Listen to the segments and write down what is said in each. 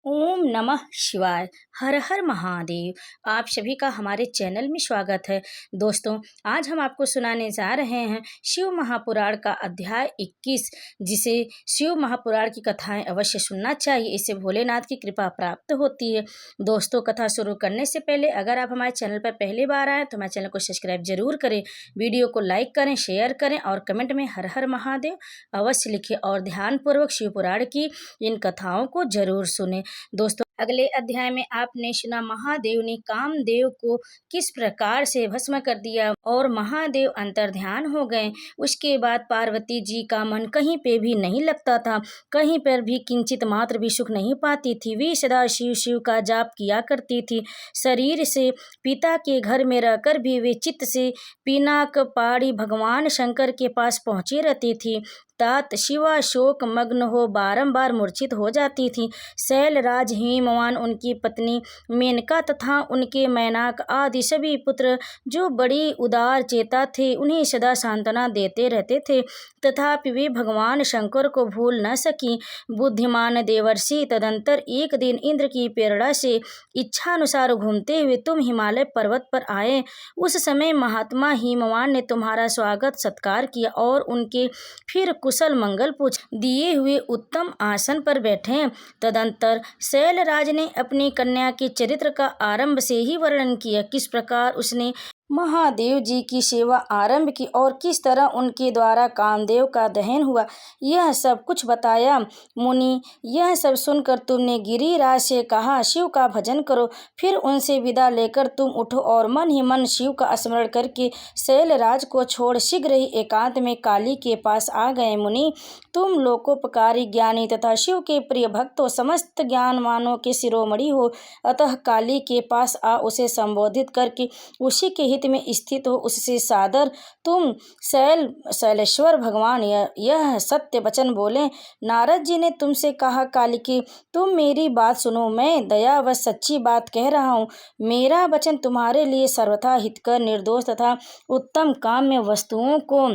ओम नमः शिवाय। हर हर महादेव। आप सभी का हमारे चैनल में स्वागत है। दोस्तों, आज हम आपको सुनाने जा रहे हैं शिव महापुराण का अध्याय 21, जिसे शिव महापुराण की कथाएं अवश्य सुनना चाहिए। इससे भोलेनाथ की कृपा प्राप्त होती है। दोस्तों, कथा शुरू करने से पहले अगर आप हमारे चैनल पर पहली बार आए तो हमारे चैनल को सब्सक्राइब जरूर करें, वीडियो को लाइक करें, शेयर करें और कमेंट में हर हर महादेव अवश्य लिखें और ध्यानपूर्वक शिव पुराण की इन कथाओं को जरूर सुने। दोस्तों, अगले अध्याय में आपने सुना महादेव ने कामदेव को किस प्रकार से भस्म कर दिया और महादेव अंतर्ध्यान हो गए। उसके बाद पार्वती जी का मन कहीं पे भी नहीं लगता था, कहीं पर भी किंचित मात्र भी सुख नहीं पाती थी। वे सदा शिव शिव का जाप किया करती थी। शरीर से पिता के घर में रहकर भी वे चित्त से पिनाक पाड़ी भगवान शंकर के पास पहुंची रहती थी। तात शिवा शोक मग्न हो बारंबार मूर्छित हो जाती थी। शैलराज हिमवान, उनकी पत्नी मेनका तथा उनके मैनाक आदि सभी पुत्र जो बड़ी उदार चेता थे, उन्हें सदा सांत्वना देते रहते थे। तथापि वे भगवान शंकर को भूल न सकी। बुद्धिमान देवर्षि तदंतर एक दिन इंद्र की प्रेरणा से इच्छानुसार घूमते हुए तुम हिमालय पर्वत पर आए। उस समय महात्मा हिमवान ने तुम्हारा स्वागत सत्कार किया और उनके फिर कुशल मंगल पूछ दिए हुए उत्तम आसन पर बैठे। तदंतर शैलराज ने अपनी कन्या के चरित्र का आरंभ से ही वर्णन किया। किस प्रकार उसने महादेव जी की सेवा आरंभ की और किस तरह उनके द्वारा कामदेव का दहन हुआ, यह सब कुछ बताया। मुनि, यह सब सुनकर तुमने गिरिराज से कहा शिव का भजन करो। फिर उनसे विदा लेकर तुम उठो और मन ही मन शिव का स्मरण करके शैलराज को छोड़ शीघ्र ही एकांत में काली के पास आ गए। मुनि, तुम लोकोपकारी ज्ञानी तथा शिव के प्रिय भक्त हो, समस्त ज्ञानवानों के शिरोमणि हो, अतः काली के पास आ उसे संबोधित करके उसी के हित में स्थित हो। उससे सादर तुम शैलेश्वर भगवान यह सत्य वचन बोले। नारद जी ने तुमसे कहा कालिके, तुम मेरी बात सुनो, मैं दया व सच्ची बात कह रहा हूँ। मेरा वचन तुम्हारे लिए सर्वथा हितकर, निर्दोष तथा उत्तम काम्य वस्तुओं को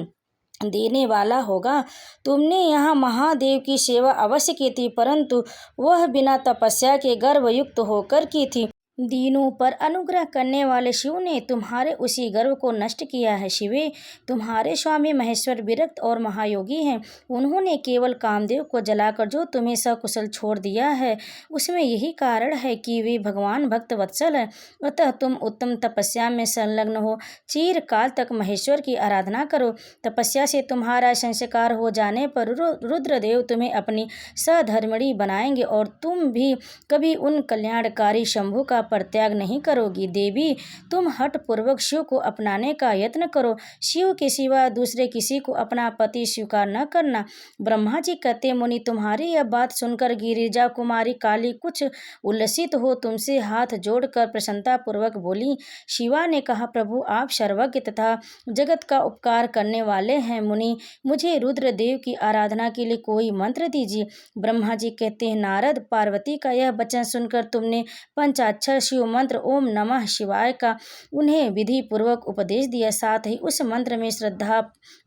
देने वाला होगा। तुमने यहाँ महादेव की सेवा अवश्य की थी, परंतु वह बिना तपस्या के गर्वयुक्त होकर की थी। दीनों पर अनुग्रह करने वाले शिव ने तुम्हारे उसी गर्व को नष्ट किया है। शिवे, तुम्हारे स्वामी महेश्वर विरक्त और महायोगी हैं। उन्होंने केवल कामदेव को जलाकर जो तुम्हें सकुशल छोड़ दिया है, उसमें यही कारण है कि वे भगवान भक्त वत्सल है। अतः तुम उत्तम तपस्या में संलग्न हो चिरकाल तक महेश्वर की आराधना करो। तपस्या से तुम्हारा संस्कार हो जाने पर रुद्रदेव तुम्हें अपनी सधर्मिणी बनाएंगे और तुम भी कभी उन कल्याणकारी शंभु का परित्याग नहीं करोगी। देवी, तुम हठ पूर्वक शिव को अपनाने का यत्न करो। शिव के सिवा दूसरे किसी को अपना पति स्वीकार न करना। ब्रह्मा जी कहते, मुनि, तुम्हारी यह बात सुनकर गिरिजा कुमारी काली कुछ उल्लसित हो तुमसे हाथ जोड़कर प्रसन्नता पूर्वक बोली। शिवा ने कहा, प्रभु, आप सर्वज्ञ तथा जगत का उपकार करने वाले हैं। मुनि, मुझे रुद्रदेव की आराधना के लिए कोई मंत्र दीजिए। ब्रह्मा जी कहते हैं, नारद, पार्वती का यह वचन सुनकर तुमने पंचाक्षर शिव मंत्र ओम नमः शिवाय का उन्हें विधि पूर्वक उपदेश दिया। साथ ही उस मंत्र में श्रद्धा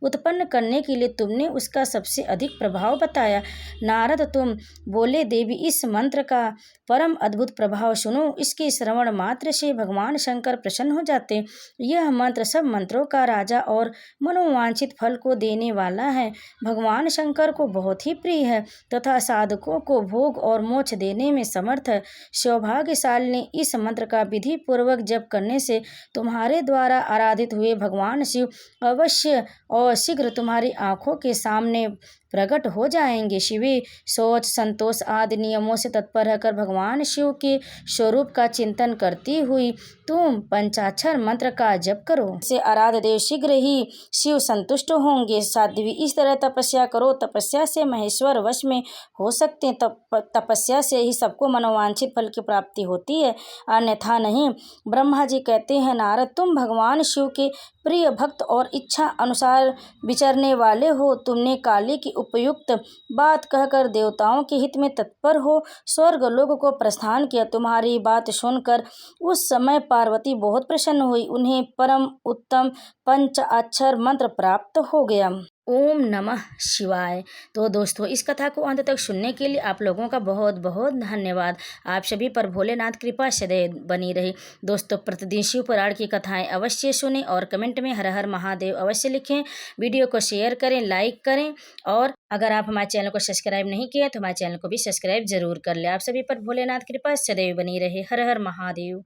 उत्पन्न करने के लिए तुमने उसका सबसे अधिक प्रभाव बताया। नारद, तुम बोले, देवी, इस मंत्र का परम अद्भुत प्रभाव सुनो। इसके श्रवण मात्र से भगवान शंकर प्रसन्न हो जाते। यह मंत्र सब मंत्रों का राजा और मनोवांछित फल को देने वाला है। भगवान शंकर को बहुत ही प्रिय है तथा साधकों को भोग और मोक्ष देने में समर्थ है। सौभाग्यशाली ने इस मंत्र का विधि पूर्वक जप करने से तुम्हारे द्वारा आराधित हुए भगवान शिव अवश्य और शीघ्र तुम्हारी आंखों के सामने प्रकट हो जाएंगे। शिवे, शौच, संतोष आदि नियमों से तत्पर रहकर भगवान शिव के स्वरूप का चिंतन करती हुई तुम पंचाक्षर मंत्र का जप करो। से आराध्य देव शीघ्र ही शिव संतुष्ट होंगे। साध्वी, इस तरह तपस्या करो। तपस्या से महेश्वर वश में हो सकते हैं। तपस्या से ही सबको मनोवांछित फल की प्राप्ति होती है, अन्यथा नहीं। ब्रह्मा जी कहते हैं, नारद, तुम भगवान शिव के प्रिय भक्त और इच्छा अनुसार विचरने वाले हो। तुमने काली की उपयुक्त बात कहकर देवताओं के हित में तत्पर हो स्वर्गलोक को प्रस्थान किया। तुम्हारी बात सुनकर उस समय पार्वती बहुत प्रसन्न हुई। उन्हें परम उत्तम पंचाक्षर मंत्र प्राप्त हो गया। ओम नमः शिवाय। तो दोस्तों, इस कथा को अंत तक सुनने के लिए आप लोगों का बहुत बहुत धन्यवाद। आप सभी पर भोलेनाथ कृपा सदैव बनी रही। दोस्तों, प्रतिदिन शिव पुराण की कथाएं अवश्य सुनें और कमेंट में हर हर महादेव अवश्य लिखें। वीडियो को शेयर करें, लाइक करें, और अगर आप हमारे चैनल को सब्सक्राइब नहीं किए तो हमारे चैनल को भी सब्सक्राइब जरूर कर लें। आप सभी पर भोलेनाथ कृपा सदैव बनी रहे। हर हर महादेव।